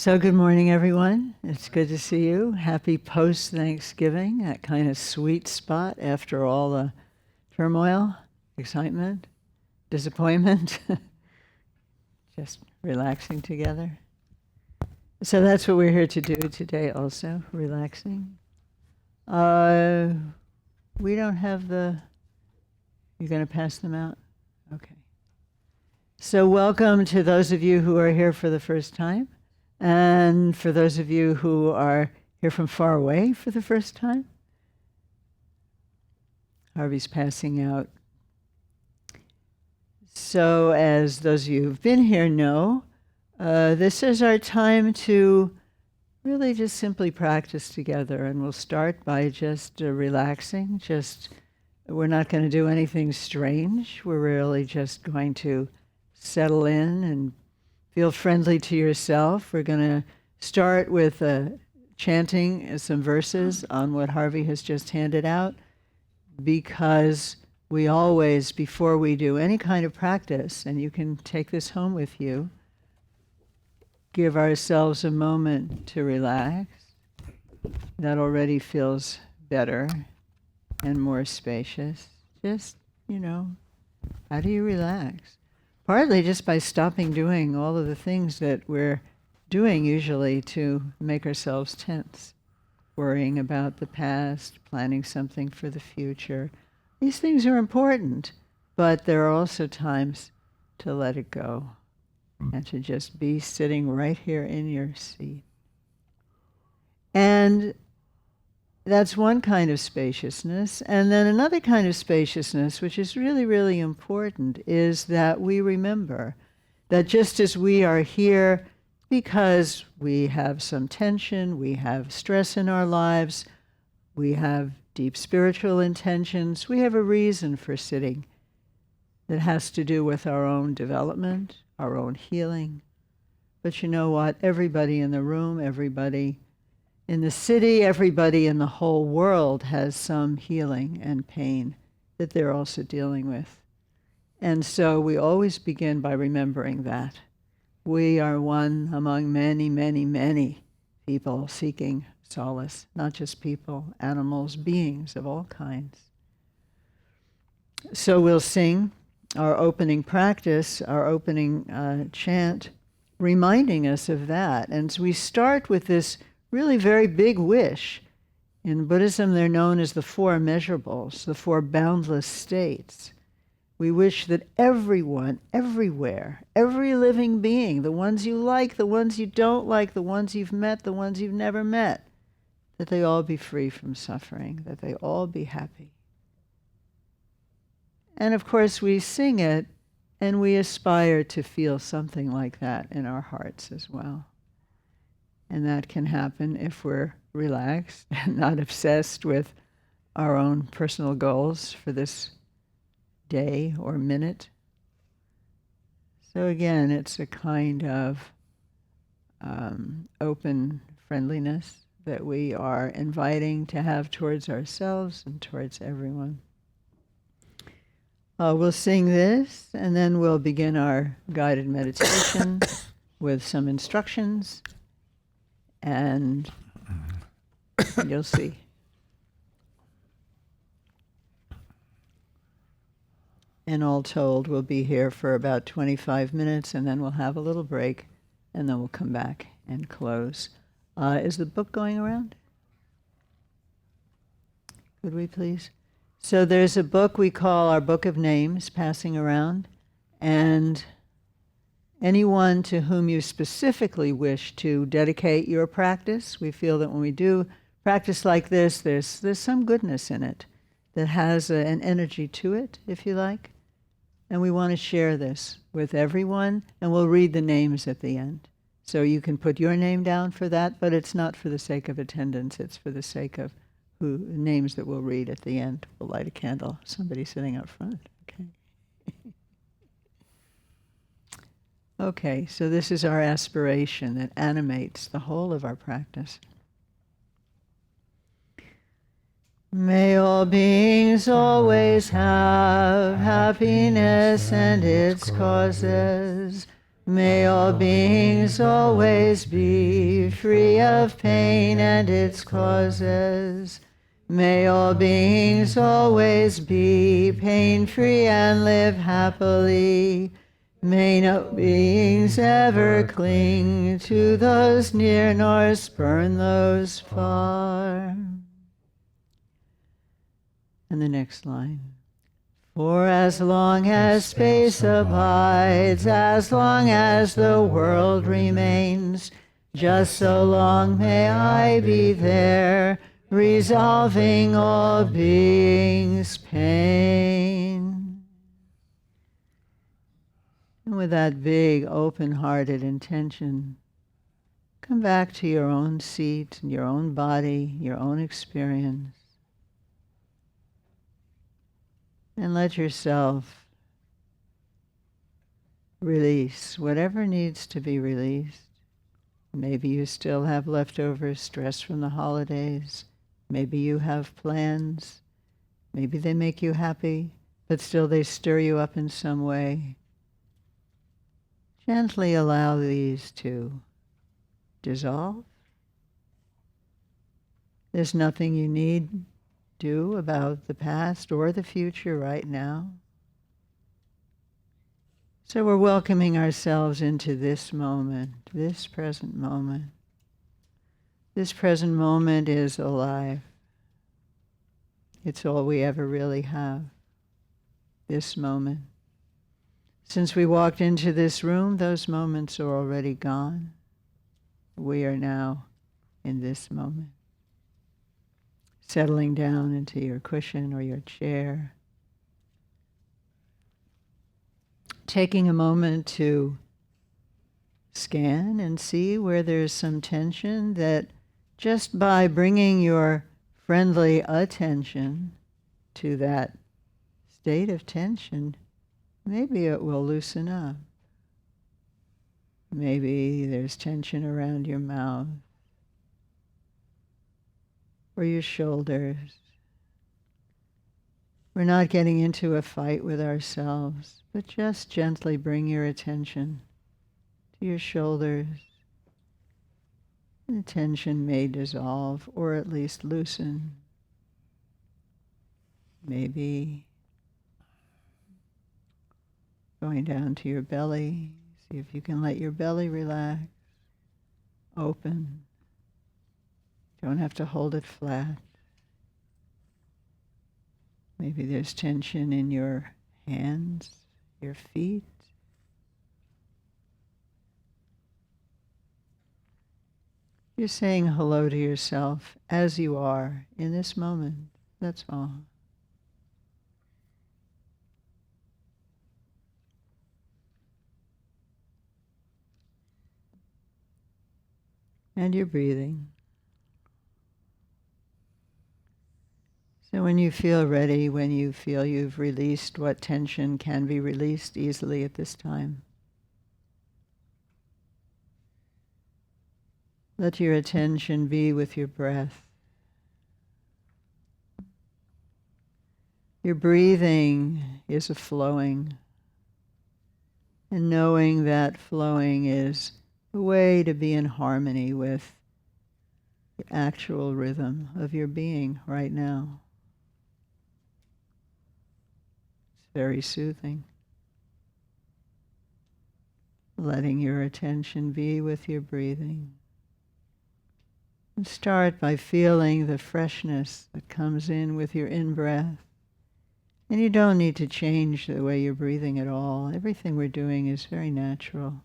So good morning, everyone. It's good to see you. Happy post-Thanksgiving, that kind of sweet spot after all the turmoil, excitement, disappointment, just relaxing together. So that's what we're here to do today also, relaxing. We don't have you're going to pass them out? Okay. So welcome to those of you who are here for the first time. And for those of you who are here from far away for the first time, Harvey's passing out. So as those of you who've been here know, this is our time to really just simply practice together. And we'll start by just relaxing. We're not going to do anything strange. We're really just going to settle in and feel friendly to yourself. We're going to start with chanting some verses on what Harvey has just handed out, because we always, before we do any kind of practice, and you can take this home with you, give ourselves a moment to relax. That already feels better and more spacious. Just, how do you relax? Partly just by stopping doing all of the things that we're doing usually to make ourselves tense, worrying about the past, planning something for the future. These things are important, but there are also times to let it go and to just be sitting right here in your seat. And that's one kind of spaciousness. And then another kind of spaciousness, which is really, really important, is that we remember that just as we are here because we have some tension, we have stress in our lives, we have deep spiritual intentions, we have a reason for sitting that has to do with our own development, our own healing. But you know what? Everybody in the room, everybody in the city, everybody in the whole world has some healing and pain that they're also dealing with. And so we always begin by remembering that. We are one among many, many, many people seeking solace, not just people, animals, beings of all kinds. So we'll sing our opening practice, our opening chant, reminding us of that. And we start with this really very big wish. In Buddhism, they're known as the four immeasurables, the four boundless states. We wish that everyone, everywhere, every living being, the ones you like, the ones you don't like, the ones you've met, the ones you've never met, that they all be free from suffering, that they all be happy. And of course, we sing it, and we aspire to feel something like that in our hearts as well. And that can happen if we're relaxed and not obsessed with our own personal goals for this day or minute. So again, it's a kind of open friendliness that we are inviting to have towards ourselves and towards everyone. We'll sing this, and then we'll begin our guided meditation with some instructions. And you'll see. And all told, we'll be here for about 25 minutes, and then we'll have a little break, and then we'll come back and close. Is the book going around? Could we please? So there's a book we call our Book of Names passing around, and anyone to whom you specifically wish to dedicate your practice, we feel that when we do practice like this, there's some goodness in it that has an energy to it, if you like. And we want to share this with everyone, and we'll read the names at the end. So you can put your name down for that, but it's not for the sake of attendance, it's for the sake of names that we'll read at the end. We'll light a candle. Somebody sitting up front, okay. Okay, so this is our aspiration that animates the whole of our practice. May all beings always have happiness and its causes. May all beings always be free of pain and its causes. May all beings always be pain-free and live happily. May no beings ever cling to those near nor spurn those far. And the next line. For as long as space abides, as long as the world remains, just so long may I be there, resolving all beings' pain. And with that big, open-hearted intention, come back to your own seat, and your own body, your own experience. And let yourself release whatever needs to be released. Maybe you still have leftover stress from the holidays. Maybe you have plans. Maybe they make you happy, but still they stir you up in some way. Gently allow these to dissolve. There's nothing you need do about the past or the future right now. So we're welcoming ourselves into this moment, this present moment. This present moment is alive. It's all we ever really have, this moment. Since we walked into this room, those moments are already gone. We are now in this moment. Settling down into your cushion or your chair. Taking a moment to scan and see where there's some tension that just by bringing your friendly attention to that state of tension, maybe it will loosen up. Maybe there's tension around your mouth or your shoulders. We're not getting into a fight with ourselves, but just gently bring your attention to your shoulders. And the tension may dissolve or at least loosen. Maybe going down to your belly. See if you can let your belly relax, open. Don't have to hold it flat. Maybe there's tension in your hands, your feet. You're saying hello to yourself as you are in this moment. That's all. And you're breathing. So when you feel ready, when you feel you've released what tension can be released easily at this time, let your attention be with your breath. Your breathing is a flowing, and knowing that flowing is a way to be in harmony with the actual rhythm of your being right now. It's very soothing. Letting your attention be with your breathing. And start by feeling the freshness that comes in with your in-breath. And you don't need to change the way you're breathing at all. Everything we're doing is very natural.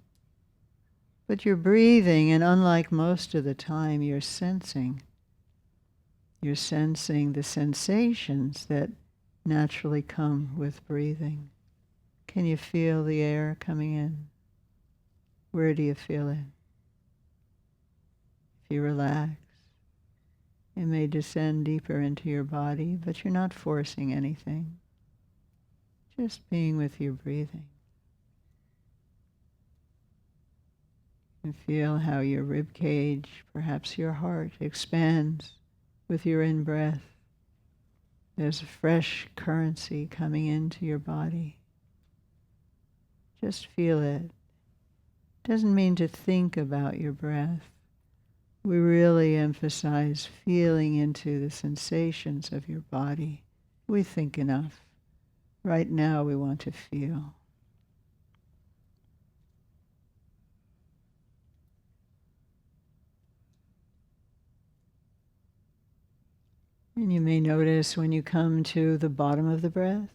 But you're breathing, and unlike most of the time, you're sensing. You're sensing the sensations that naturally come with breathing. Can you feel the air coming in? Where do you feel it? If you relax, it may descend deeper into your body, but you're not forcing anything. Just being with your breathing. And feel how your rib cage, perhaps your heart, expands with your in-breath. There's a fresh currency coming into your body. Just feel it. Doesn't mean to think about your breath. We really emphasize feeling into the sensations of your body. We think enough. Right now we want to feel. And you may notice when you come to the bottom of the breath,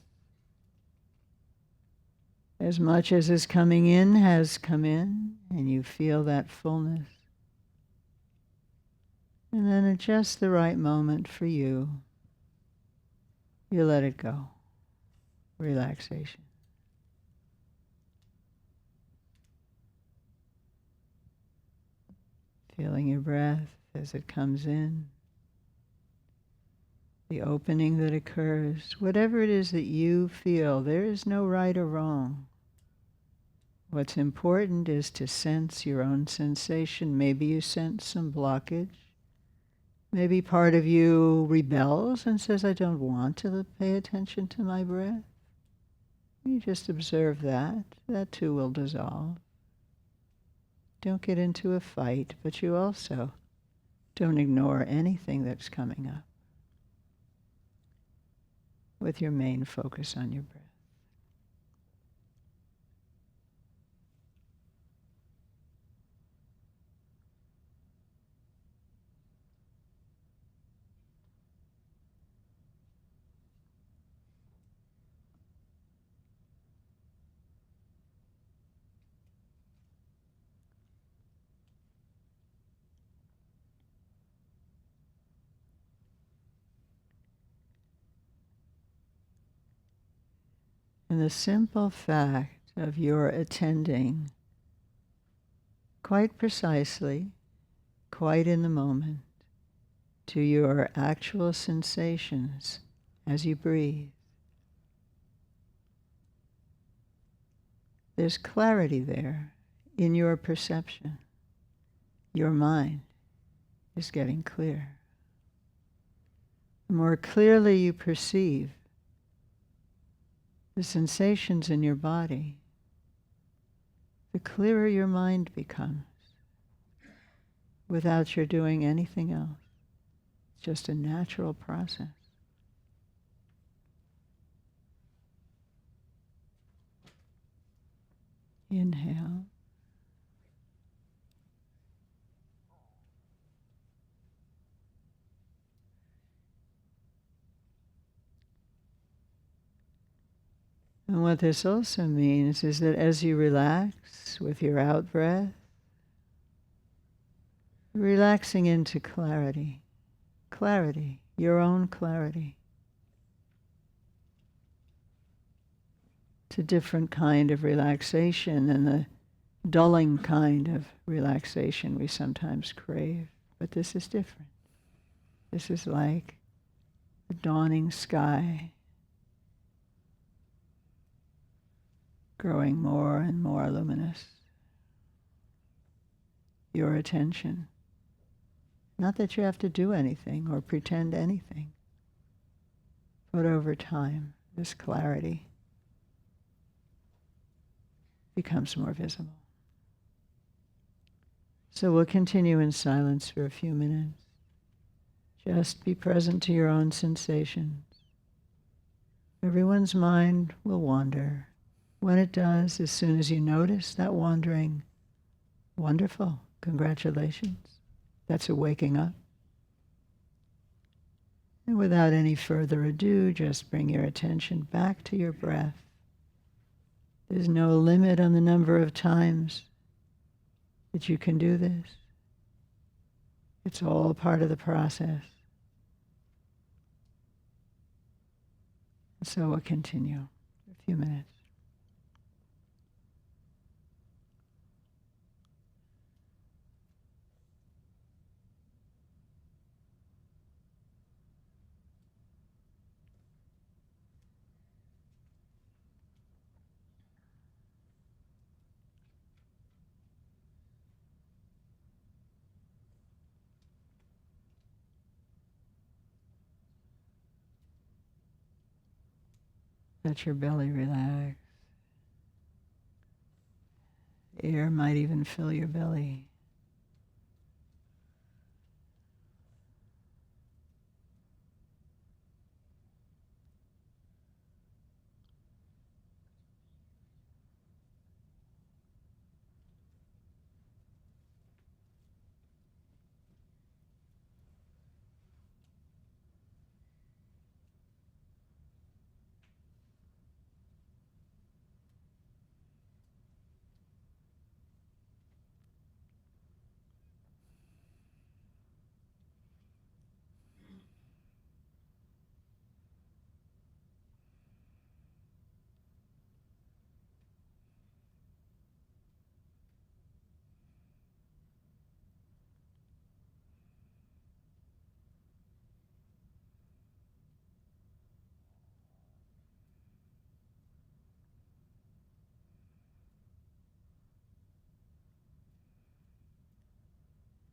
as much as is coming in has come in, and you feel that fullness. And then at just the right moment for you, you let it go. Relaxation. Feeling your breath as it comes in. The opening that occurs. Whatever it is that you feel, there is no right or wrong. What's important is to sense your own sensation. Maybe you sense some blockage. Maybe part of you rebels and says, I don't want to pay attention to my breath. You just observe that. That too will dissolve. Don't get into a fight, but you also don't ignore anything that's coming up with your main focus on your breath. And the simple fact of your attending quite precisely, quite in the moment, to your actual sensations as you breathe. There's clarity there in your perception. Your mind is getting clear. The more clearly you perceive the sensations in your body, the clearer your mind becomes without your doing anything else. It's just a natural process. Inhale. And what this also means is that as you relax with your out-breath, relaxing into clarity. Clarity, your own clarity. It's a different kind of relaxation than the dulling kind of relaxation we sometimes crave. But this is different. This is like the dawning sky, growing more and more luminous. Your attention. Not that you have to do anything or pretend anything, but over time, this clarity becomes more visible. So we'll continue in silence for a few minutes. Just be present to your own sensations. Everyone's mind will wander. When it does, as soon as you notice that wandering, wonderful, congratulations. That's a waking up. And without any further ado, just bring your attention back to your breath. There's no limit on the number of times that you can do this. It's all part of the process. And so we'll continue for a few minutes. Let your belly relax. Air might even fill your belly.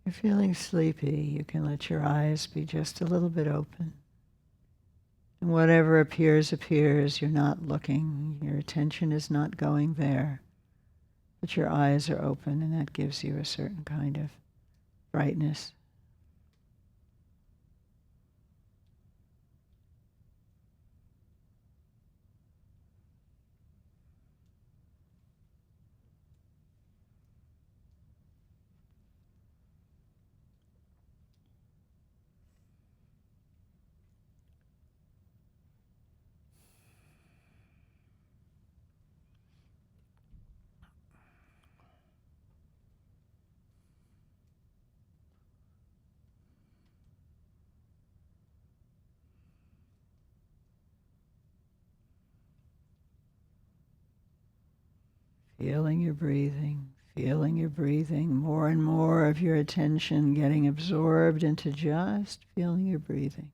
If you're feeling sleepy, you can let your eyes be just a little bit open. And whatever appears, appears. You're not looking. Your attention is not going there. But your eyes are open, and that gives you a certain kind of brightness. Feeling your breathing, more and more of your attention getting absorbed into just feeling your breathing.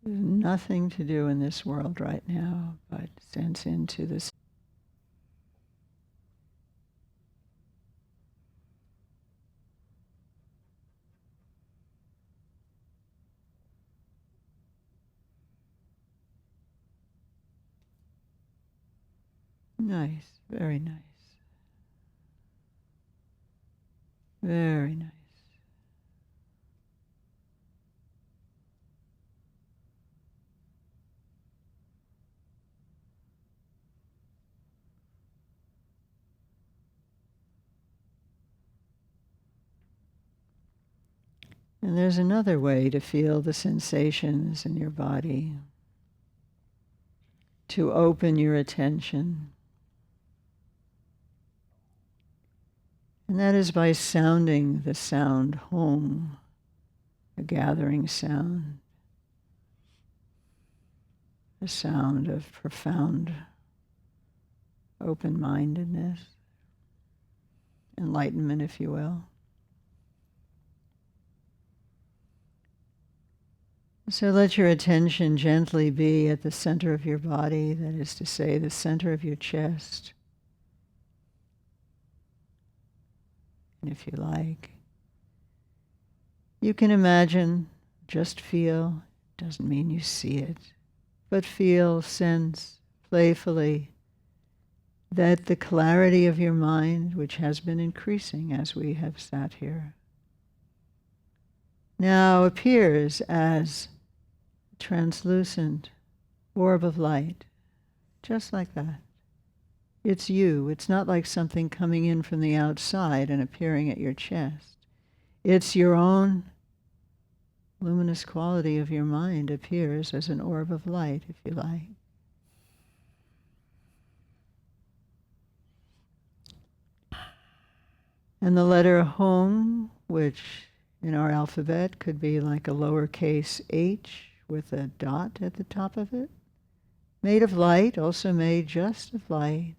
There's nothing to do in this world right now but sense into this. Nice, very nice. Very nice. And there's another way to feel the sensations in your body, to open your attention. And that is by sounding the sound home, a gathering sound, a sound of profound open-mindedness, enlightenment, if you will. So let your attention gently be at the center of your body, that is to say, the center of your chest. And if you like, you can imagine, just feel, doesn't mean you see it, but feel, sense, playfully, that the clarity of your mind, which has been increasing as we have sat here, now appears as a translucent orb of light, just like that. It's you. It's not like something coming in from the outside and appearing at your chest. It's your own luminous quality of your mind appears as an orb of light, if you like. And the letter Hong, which in our alphabet could be like a lowercase h with a dot at the top of it, made of light, also made just of light,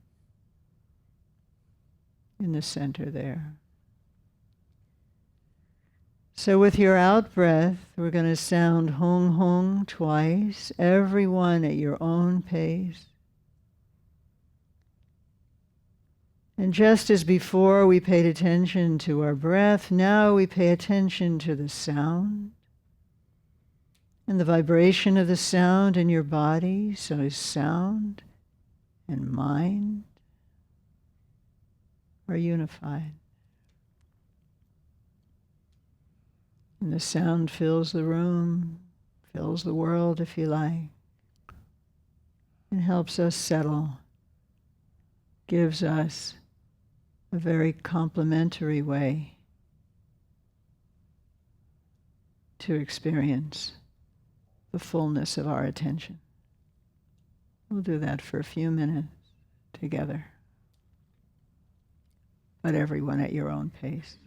in the center there. So with your out breath, we're going to sound hong hong twice, everyone at your own pace. And just as before we paid attention to our breath, now we pay attention to the sound and the vibration of the sound in your body. So sound and mind are unified. And the sound fills the room, fills the world, if you like, and helps us settle, gives us a very complementary way to experience the fullness of our attention. We'll do that for a few minutes together, but everyone at your own pace.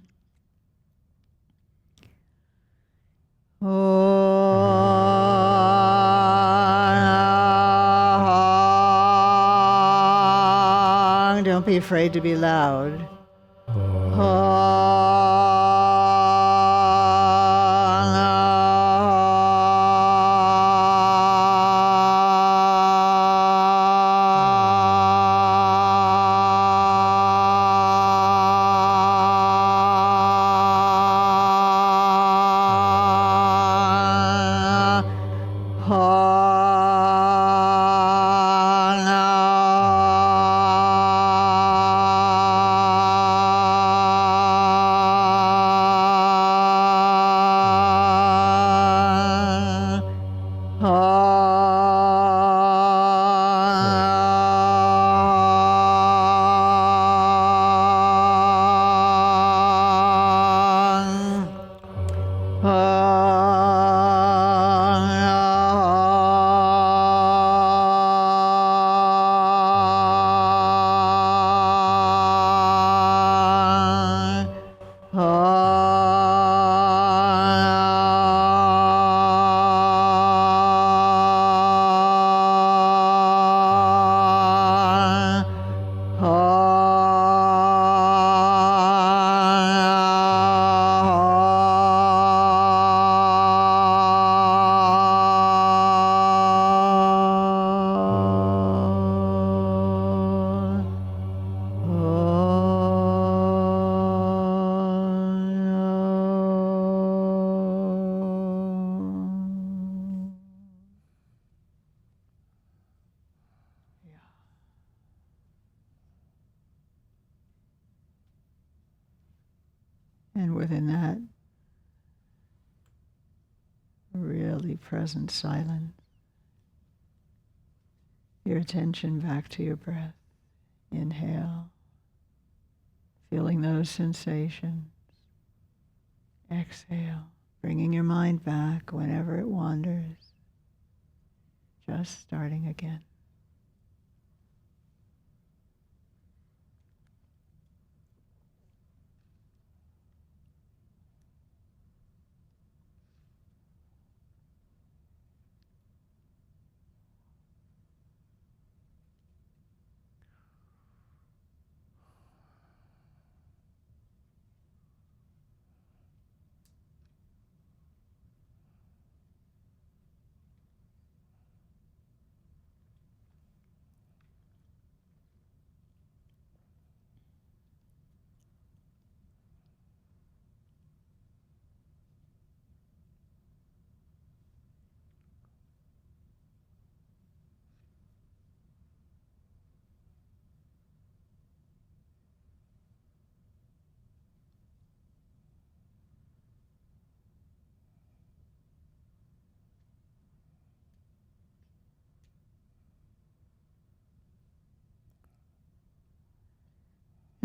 Don't be afraid to be loud. And within that really present silence, your attention back to your breath. Inhale, feeling those sensations. Exhale, bringing your mind back whenever it wanders. Just starting again.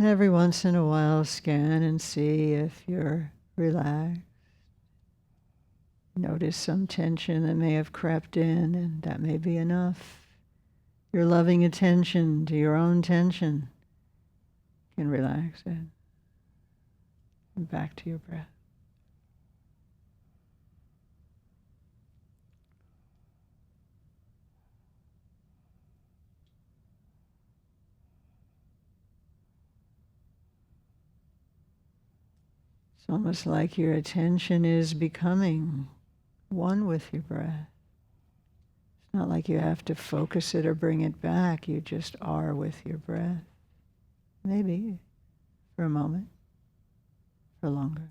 And every once in a while, scan and see if you're relaxed. Notice some tension that may have crept in, and that may be enough. Your loving attention to your own tension can relax it. And back to your breath. It's almost like your attention is becoming one with your breath. It's not like you have to focus it or bring it back. You just are with your breath. Maybe for a moment, for longer.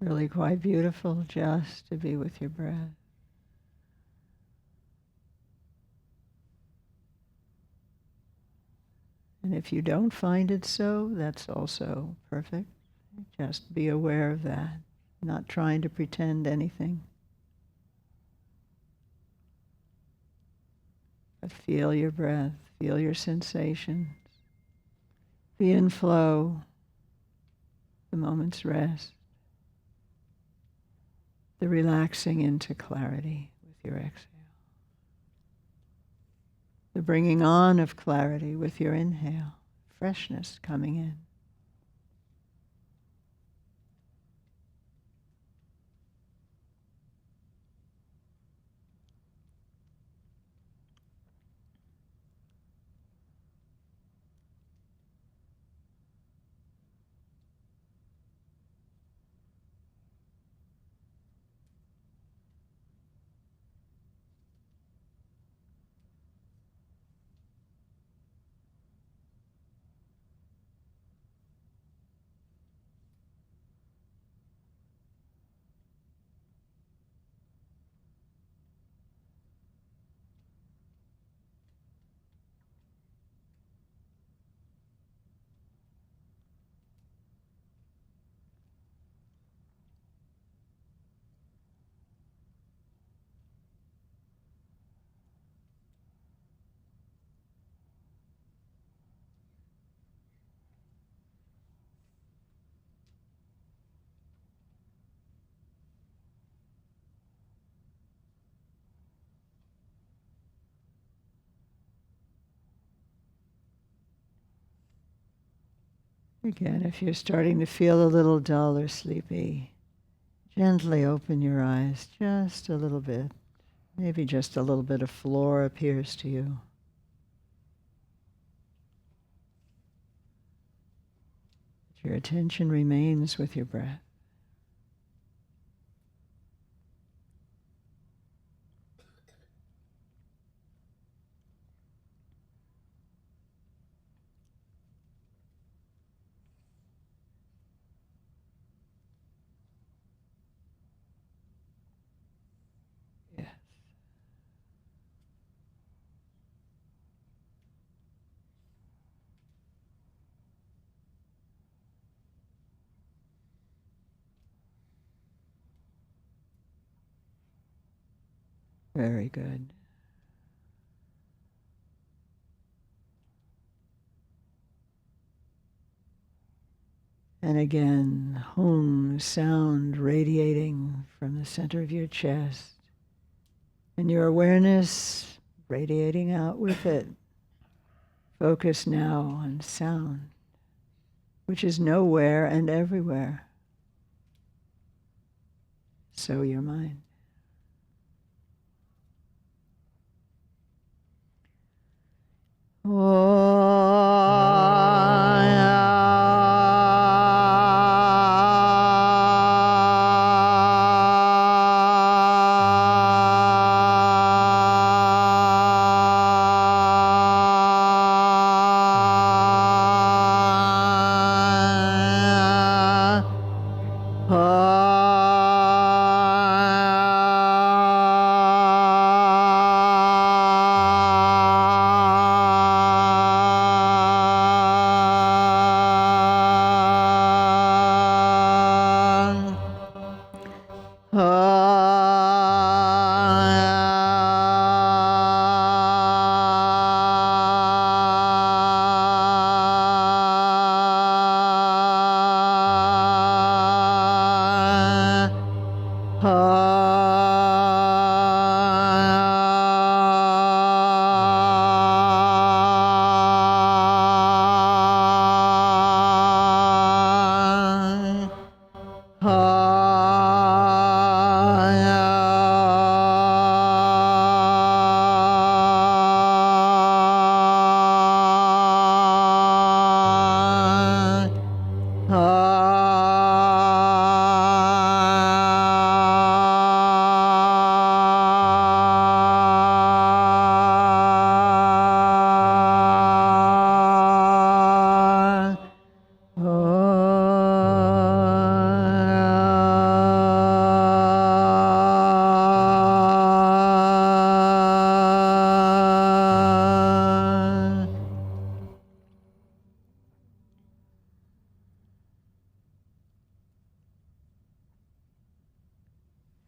It's really quite beautiful just to be with your breath. And if you don't find it so, that's also perfect. Just be aware of that, not trying to pretend anything. But feel your breath, feel your sensations, the inflow, the moment's rest, the relaxing into clarity with your exhale, the bringing on of clarity with your inhale, freshness coming in. Again, if you're starting to feel a little dull or sleepy, gently open your eyes just a little bit. Maybe just a little bit of floor appears to you. But your attention remains with your breath. Yes. Very good. And again, hum sound radiating from the center of your chest. And your awareness radiating out with it. Focus now on sound, which is nowhere and everywhere. So your mind.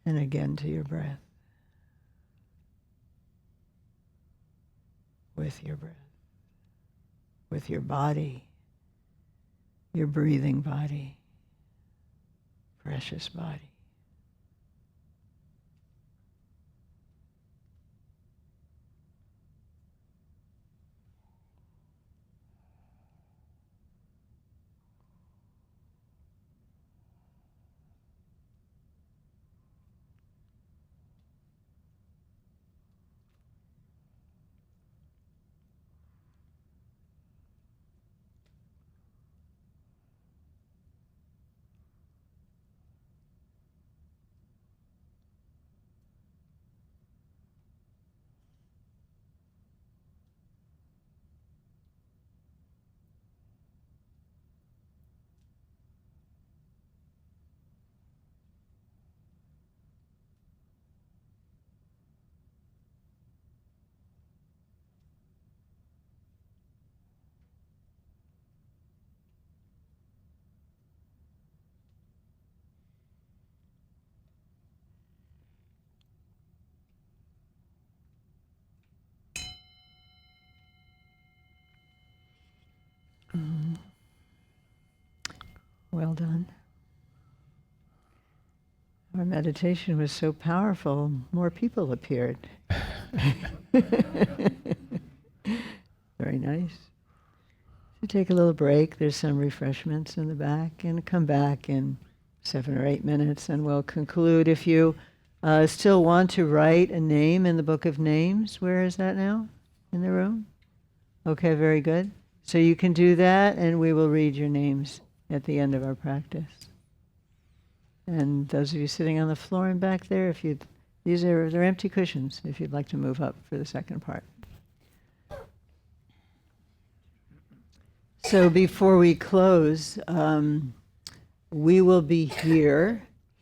And again to your breath. With your breath. With your body. Your breathing body. Precious body. Well done. Our meditation was so powerful, more people appeared. Very nice. So take a little break. There's some refreshments in the back, and come back in 7 or 8 minutes, and we'll conclude. If you still want to write a name in the book of names, where is that now? In the room? Okay, very good. So you can do that, and we will read your names at the end of our practice. And those of you sitting on the floor and back there, if you'd, they're empty cushions, if you'd like to move up for the second part. So before we close, we will be here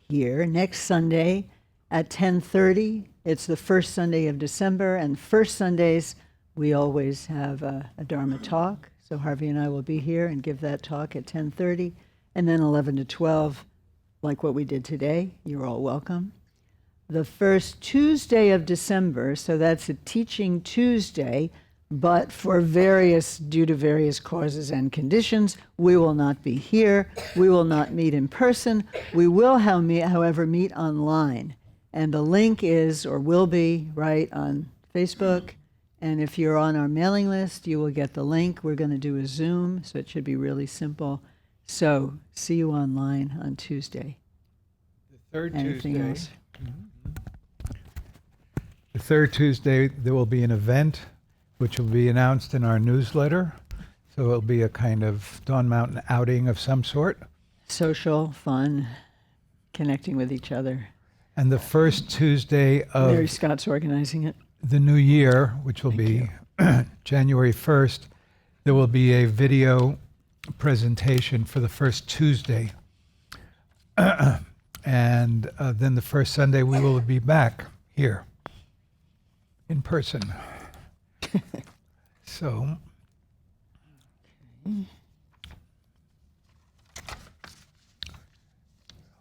next Sunday at 10:30. It's the first Sunday of December, and first Sundays we always have a Dharma talk. So Harvey and I will be here and give that talk at 10:30, and then 11 to 12, like what we did today. You're all welcome. The first Tuesday of December, so that's a teaching Tuesday, but due to various causes and conditions, we will not be here. We will not meet in person. We will, however, meet online. And the link is, or will be, right on Facebook. And if you're on our mailing list, you will get the link. We're going to do a Zoom, so it should be really simple. So see you online on Tuesday. The third Anything Tuesday. else? The third Tuesday, there will be an event which will be announced in our newsletter. So it'll be a kind of Dawn Mountain outing of some sort. Social, fun, connecting with each other. And the first Tuesday of Mary Scott's organizing it. the new year, which will be January 1st, there will be a video presentation for the first Tuesday. And then the first Sunday, we will be back here in person. So,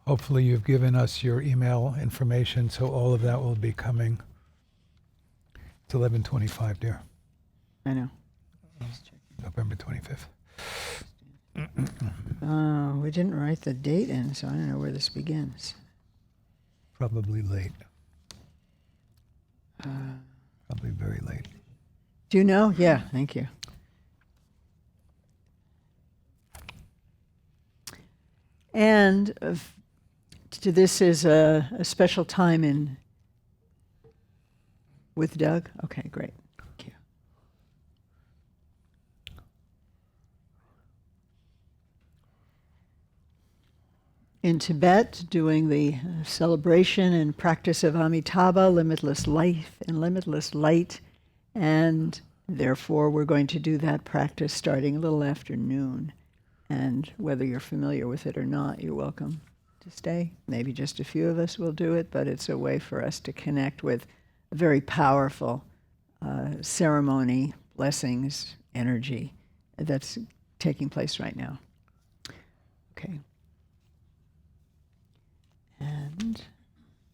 hopefully you've given us your email information, so all of that will be coming. It's 11:25, dear. I know. November 25th. We didn't write the date in, so I don't know where this begins. Probably late. Probably very late. Do you know? Yeah, thank you. And this is a special time with Doug? Okay, great. Thank you. In Tibet, doing the celebration and practice of Amitabha, limitless life and limitless light, and therefore we're going to do that practice starting a little after noon. And whether you're familiar with it or not, you're welcome to stay. Maybe just a few of us will do it, but it's a way for us to connect with a very powerful ceremony, blessings, energy that's taking place right now. Okay. And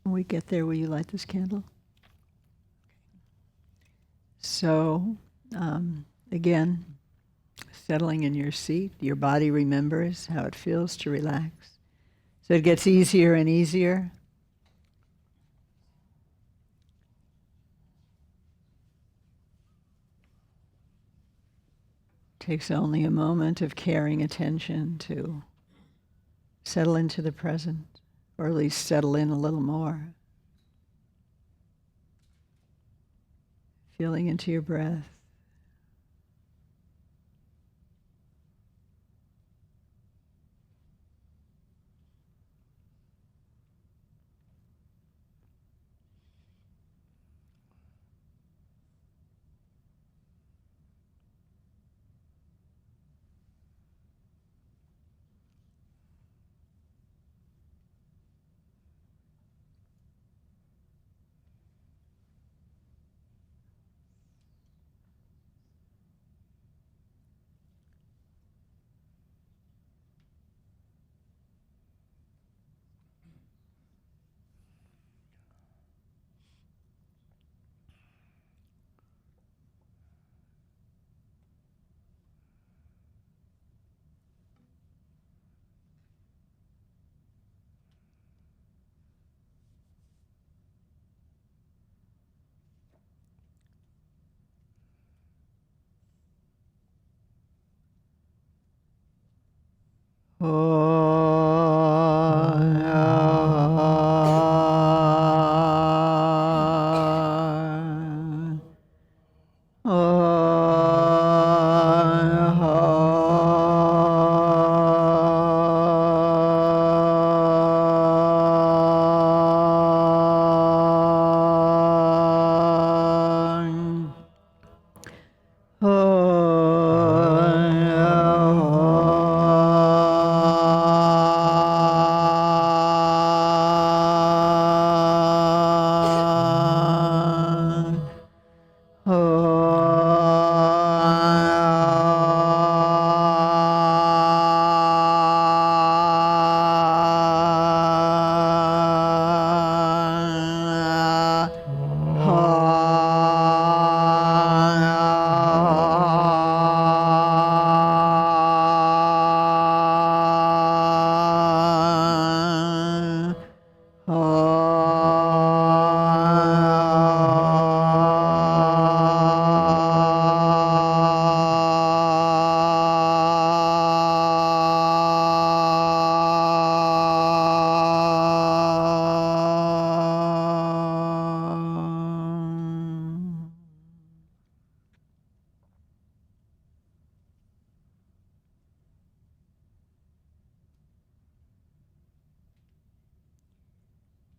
When we get there, will you light this candle? So, again, settling in your seat, your body remembers how it feels to relax. So it gets easier and easier. Takes only a moment of caring attention to settle into the present, or at least settle in a little more. Feeling into your breath.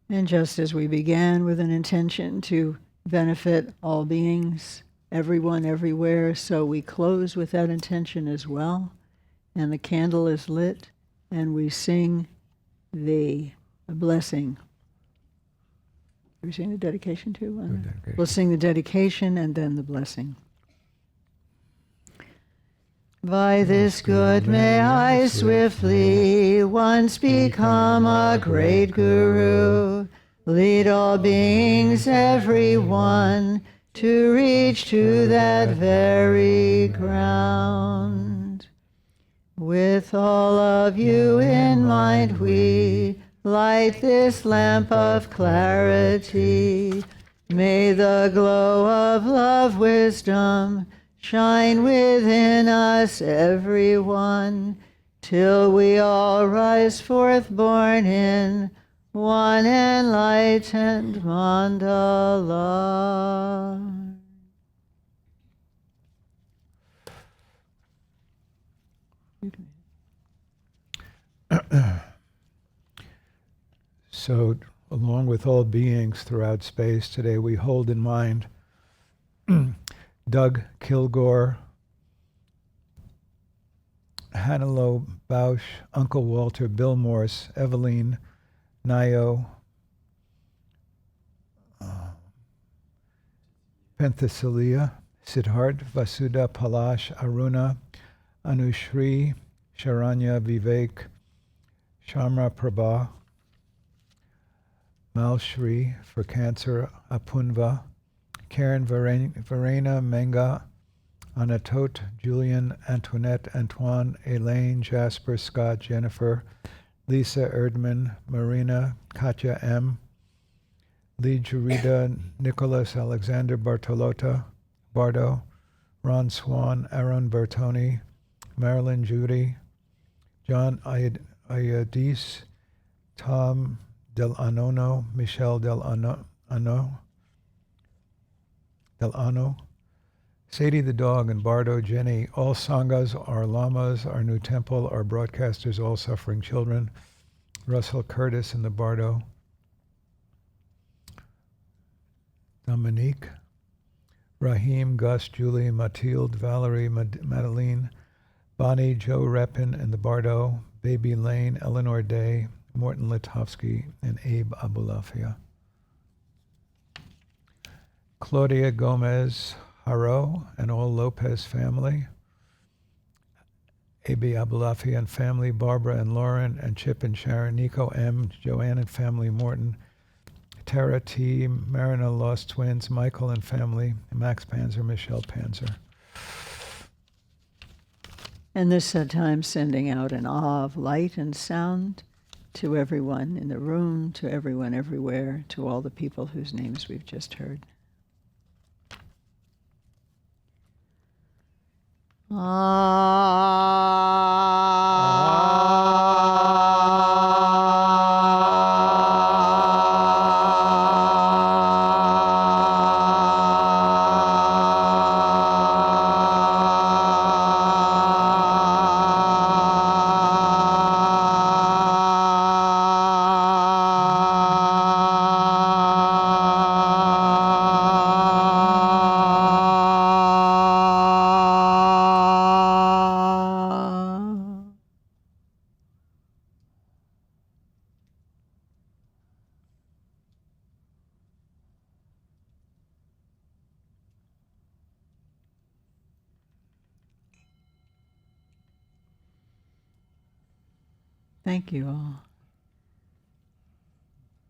And just as we began with an intention to benefit all beings, everyone, everywhere, so we close with that intention as well. And the candle is lit, and we sing the blessing. Are we sing the dedication too? Dedication. We'll sing the dedication and then the blessing. By this good may I swiftly once become a great guru, lead all beings, everyone, to reach to that very ground. With all of you in mind we light this lamp of clarity. May the glow of love, wisdom, shine within us, everyone, till we all rise forth born in one enlightened mandala. So, along with all beings throughout space today, we hold in mind Doug Kilgore, Hannelo Bausch, Uncle Walter, Bill Morse, Eveline, Nayo, Penthesilea, Siddharth, Vasudha, Palash, Aruna, Anushri, Sharanya, Vivek, Shamra Prabha, Malshri for cancer, Apunva, Karen Verena Menga, Anatot, Julian, Antoinette, Antoine, Elaine, Jasper, Scott, Jennifer, Lisa Erdman, Marina, Katja M., Lee Jurida, Nicholas Alexander Bardo, Ron Swan, Aaron Bertoni, Marilyn Judy, John Ayadis, Tom Del Anono, Michelle Del Ano, Sadie the dog, and Bardo, Jenny, all Sanghas, our lamas, our new temple, our broadcasters, all suffering children, Russell Curtis and the Bardo, Dominique, Rahim, Gus, Julie, Mathilde, Valerie, Madeline, Bonnie, Joe Repin and the Bardo, Baby Lane, Eleanor Day, Morton Litovsky, and Abe Abulafia. Claudia Gomez Haro and all Lopez family, Abe Abulafia and family, Barbara and Lauren and Chip and Sharon, Nico M., Joanne and family, Morton, Tara T., Marina Lost Twins, Michael and family, Max Panzer, Michelle Panzer. And this time sending out an awe of light and sound to everyone in the room, to everyone everywhere, to all the people whose names we've just heard. Thank you all.